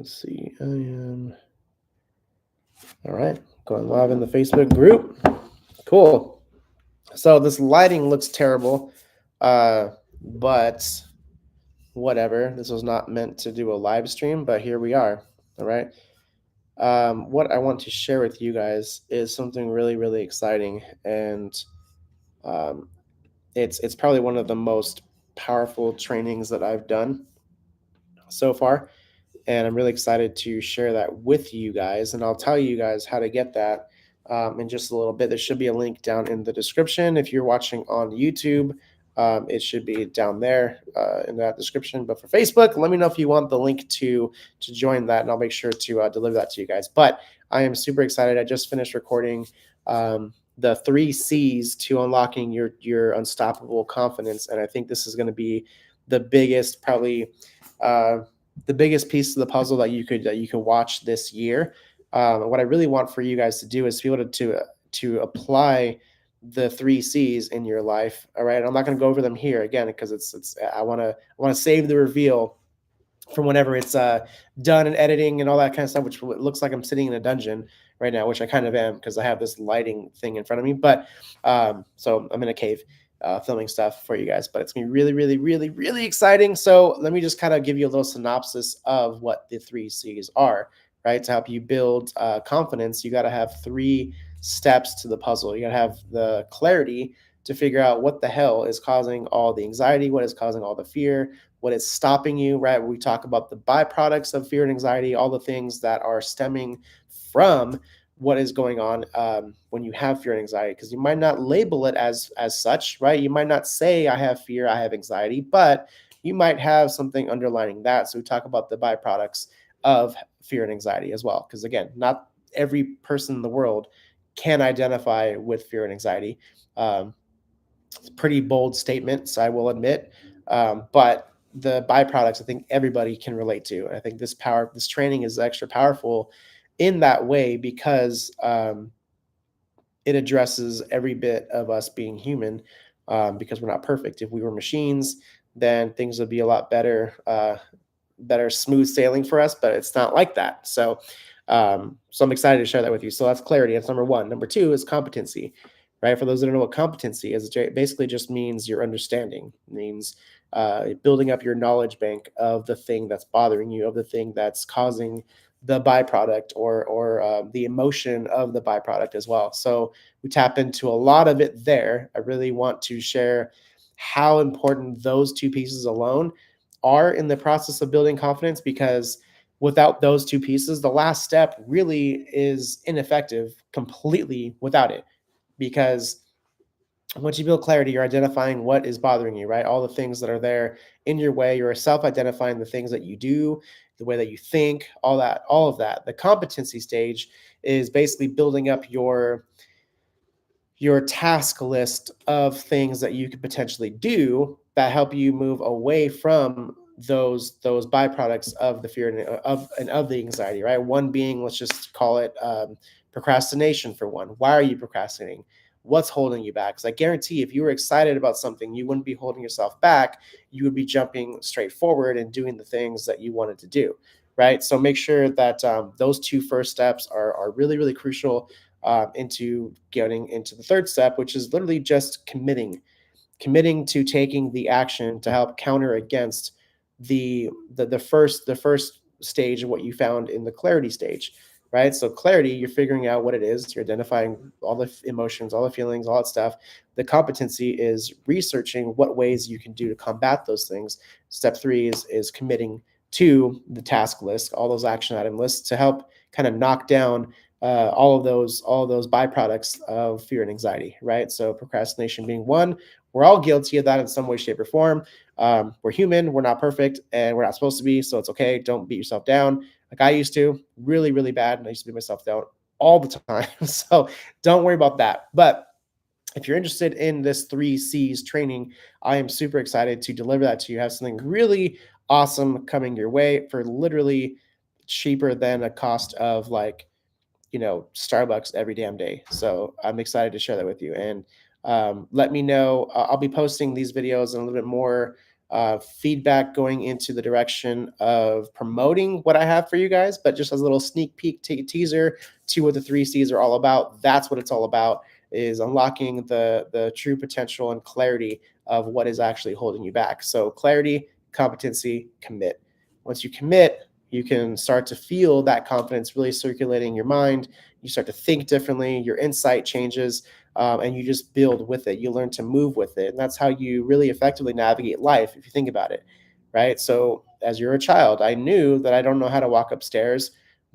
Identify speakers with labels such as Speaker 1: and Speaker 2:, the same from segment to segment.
Speaker 1: Let's see. I am. All right. Going live in the Facebook group. Cool. So this lighting looks terrible, but whatever. This was not meant to do a live stream, but here we are. All right. What I want to share with you guys is something really, really exciting, and um, it's probably one of the most powerful trainings that I've done so far, and I'm really excited to share that with you guys. And I'll tell you guys how to get that in just a little bit. There should be a link down in the description. If you're watching on YouTube, it should be down there in that description. But for Facebook, let me know if you want the link to join that, and I'll make sure to deliver that to you guys. But I am super excited. I just finished recording the 3 C's to unlocking your unstoppable confidence, and I think this is going to be the biggest, probably. The biggest piece of the puzzle that you could watch this year. What I really want for you guys to do is to be able to apply the 3 C's in your life. All right, I'm not going to go over them here again because it's I want to save the reveal from whenever it's done and editing and all that kind of stuff, which looks like I'm sitting in a dungeon right now, which I kind of am because I have this lighting thing in front of me. But so I'm in a cave filming stuff for you guys, but it's gonna be really, really, really, really exciting. So let me just kind of give you a little synopsis of what the 3 C's are, right? To help you build confidence, you got to have 3 steps to the puzzle. You got to have the clarity to figure out what the hell is causing all the anxiety, what is causing all the fear, what is stopping you, right? We talk about the byproducts of fear and anxiety, all the things that are stemming from what is going on when you have fear and anxiety, because you might not label it as such, right? You might not say I have fear, I have anxiety, but you might have something underlining that. So we talk about the byproducts of fear and anxiety as well, because again, not every person in the world can identify with fear and anxiety. It's a pretty bold statements, I will admit, but the byproducts I think everybody can relate to. And I think this training is extra powerful in that way because it addresses every bit of us being human, because we're not perfect. If we were machines, then things would be a lot better smooth sailing for us, but it's not like that. So I'm excited to share that with you. So that's clarity. That's number one. Number two is competency, right? For those that don't know what competency is, it basically just means your understanding. It means building up your knowledge bank of the thing that's bothering you, of the thing that's causing the byproduct or the emotion of the byproduct as well. So we tap into a lot of it there. I really want to share how important those 2 pieces alone are in the process of building confidence, because without those 2 pieces, the last step really is ineffective completely without it. Because once you build clarity, you're identifying what is bothering you, right? All the things that are there in your way. You're self-identifying the things that you do, the way that you think, all of that. The competency stage is basically building up your task list of things that you could potentially do that help you move away from those byproducts of the fear and of the anxiety, right? One being, let's just call it procrastination for one. Why are you procrastinating? What's holding you back? Because I guarantee if you were excited about something, you wouldn't be holding yourself back. You would be jumping straight forward and doing the things that you wanted to do, right? So make sure that those 2 first steps are really, really crucial into getting into the third step, which is literally just committing to taking the action to help counter against the first stage of what you found in the clarity stage, right? So clarity, you're figuring out what it is, you're identifying all the emotions, all the feelings, all that stuff. The competency is researching what ways you can do to combat those things. Step 3 is committing to the task list, all those action item lists, to help kind of knock down all of those byproducts of fear and anxiety, right? So procrastination being one. We're all guilty of that in some way, shape, or form. We're human. We're not perfect, and we're not supposed to be. So it's okay. Don't beat yourself down like I used to. Really, really bad. And I used to beat myself down all the time. So don't worry about that. But if you're interested in this 3 C's training, I am super excited to deliver that to you. Have something really awesome coming your way for literally cheaper than a cost of like Starbucks every damn day. So I'm excited to share that with you. And let me know. I'll be posting these videos and a little bit more feedback going into the direction of promoting what I have for you guys, but just as a little sneak peek teaser to what the 3 C's are all about. That's what it's all about, is unlocking the true potential and clarity of what is actually holding you back. So clarity, competency, commit. Once you commit, you can start to feel that confidence really circulating your mind. You start to think differently, your insight changes, and you just build with it. You learn to move with it. And that's how you really effectively navigate life, if you think about it, right? So as you're a child, I knew that I don't know how to walk upstairs,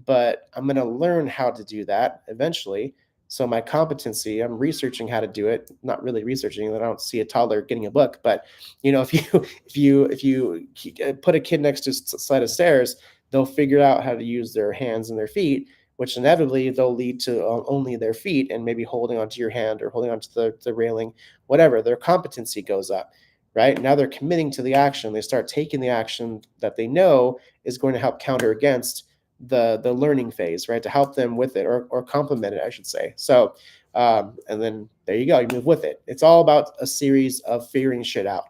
Speaker 1: but I'm going to learn how to do that eventually. So my competency, I'm researching how to do it, not really researching that. I don't see a toddler getting a book, but if you put a kid next to a set of stairs, they'll figure out how to use their hands and their feet, which inevitably they'll lead to only their feet and maybe holding onto your hand or holding onto the railing, whatever. Their competency goes up, right? Now they're committing to the action. They start taking the action that they know is going to help counter against the learning phase, right? To help them with it, or complement it, I should say. So, and then there you go, you move with it. It's all about a series of figuring shit out.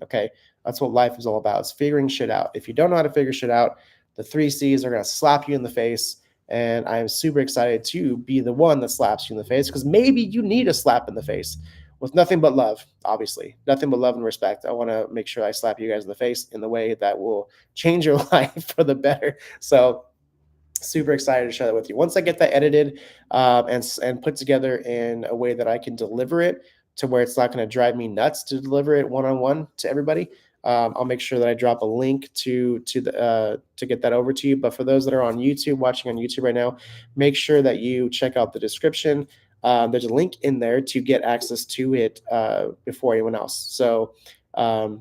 Speaker 1: Okay. That's what life is all about. It's figuring shit out. If you don't know how to figure shit out, the 3 C's are going to slap you in the face. And I'm super excited to be the one that slaps you in the face, because maybe you need a slap in the face, with nothing but love, obviously. Nothing but love and respect. I want to make sure I slap you guys in the face in the way that will change your life for the better. So super excited to share that with you. Once I get that edited and put together in a way that I can deliver it to where it's not going to drive me nuts to deliver it one-on-one to everybody, I'll make sure that I drop a link to get that over to you. But for those that are on YouTube, watching on YouTube right now, make sure that you check out the description. There's a link in there to get access to it before anyone else. So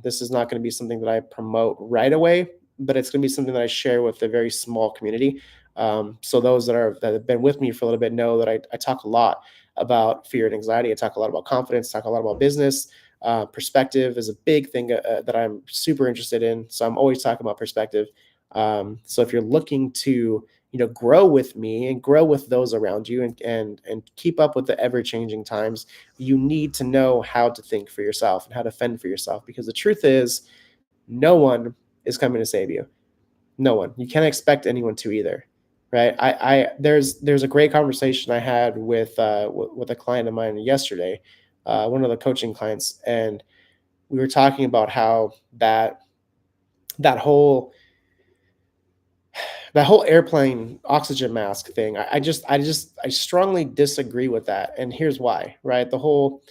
Speaker 1: this is not going to be something that I promote right away, but it's going to be something that I share with a very small community. So those that have been with me for a little bit know that I talk a lot about fear and anxiety. I talk a lot about confidence, talk a lot about business. Perspective is a big thing that I'm super interested in. So I'm always talking about perspective. So if you're looking to, grow with me and grow with those around you and keep up with the ever-changing times, you need to know how to think for yourself and how to fend for yourself, because the truth is no one is coming to save you. No one. You can't expect anyone to either, right? There's a great conversation I had with a client of mine yesterday, one of the coaching clients, and we were talking about how that whole airplane oxygen mask thing. I strongly disagree with that, and here's why. Right, the whole,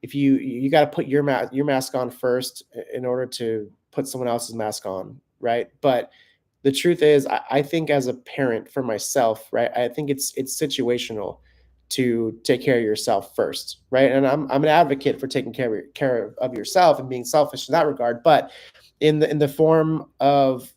Speaker 1: if you got to put your mask on first in order to put someone else's mask on, right? But the truth is, I think as a parent for myself, right, I think it's situational to take care of yourself first, right? And I'm an advocate for taking care of yourself and being selfish in that regard. But in the form of,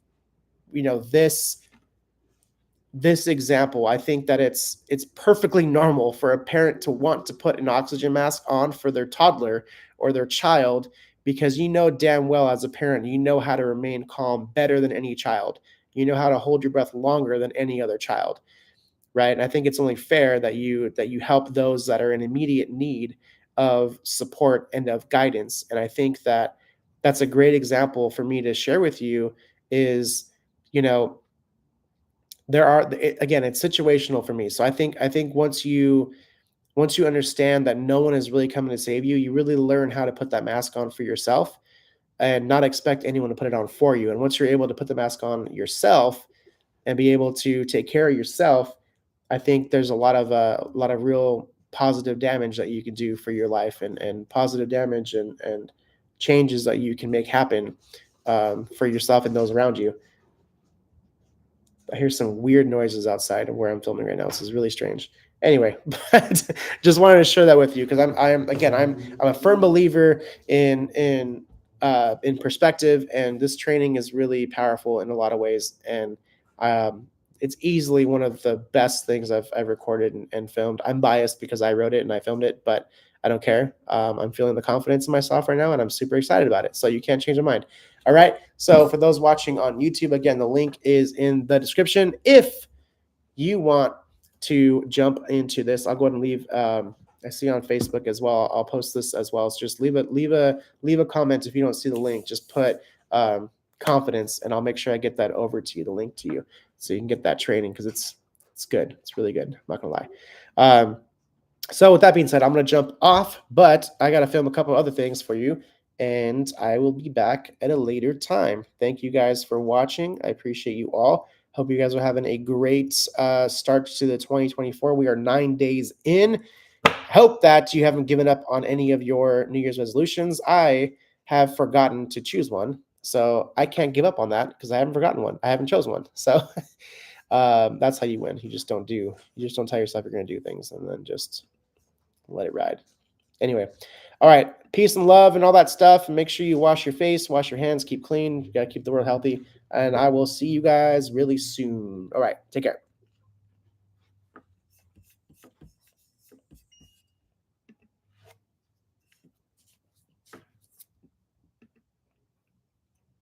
Speaker 1: this example, I think that it's perfectly normal for a parent to want to put an oxygen mask on for their toddler or their child, because damn well, as a parent, you know how to remain calm better than any child. You know how to hold your breath longer than any other child, right? And I think it's only fair that you help those that are in immediate need of support and of guidance. And I think that that's a great example for me to share with you is, again, it's situational for me. So I think once you understand that no one is really coming to save you, you really learn how to put that mask on for yourself and not expect anyone to put it on for you. And once you're able to put the mask on yourself and be able to take care of yourself, I think there's a lot of real positive damage that you can do for your life, and positive damage and changes that you can make happen for yourself and those around you. I hear some weird noises outside of where I'm filming right now. This is really strange. Anyway, but just wanted to share that with you, because I'm a firm believer in perspective, and this training is really powerful in a lot of ways, and it's easily one of the best things I've recorded and filmed. I'm biased because I wrote it and I filmed it, but I don't care. I'm feeling the confidence in myself right now, and I'm super excited about it. So you can't change my mind. All right. So for those watching on YouTube, again, the link is in the description. If you want to jump into this, I'll go ahead and leave. I see on Facebook as well. I'll post this as well. So just leave a comment if you don't see the link. Just put confidence, and I'll make sure I get that over to you, the link to you, so you can get that training, because it's good. It's really good. I'm not gonna lie. So with that being said, I'm gonna jump off, but I gotta film a couple other things for you, and I will be back at a later time. Thank you guys for watching. I appreciate you all. Hope you guys are having a great start to the 2024. We are 9 days in. Hope that you haven't given up on any of your New Year's resolutions. I have forgotten to choose one, so I can't give up on that because I haven't forgotten one. I haven't chosen one. So that's how you win. You just don't tell yourself you're going to do things and then just let it ride. Anyway, all right. Peace and love and all that stuff. And make sure you wash your face, wash your hands, keep clean. You got to keep the world healthy. And I will see you guys really soon. All right. Take care.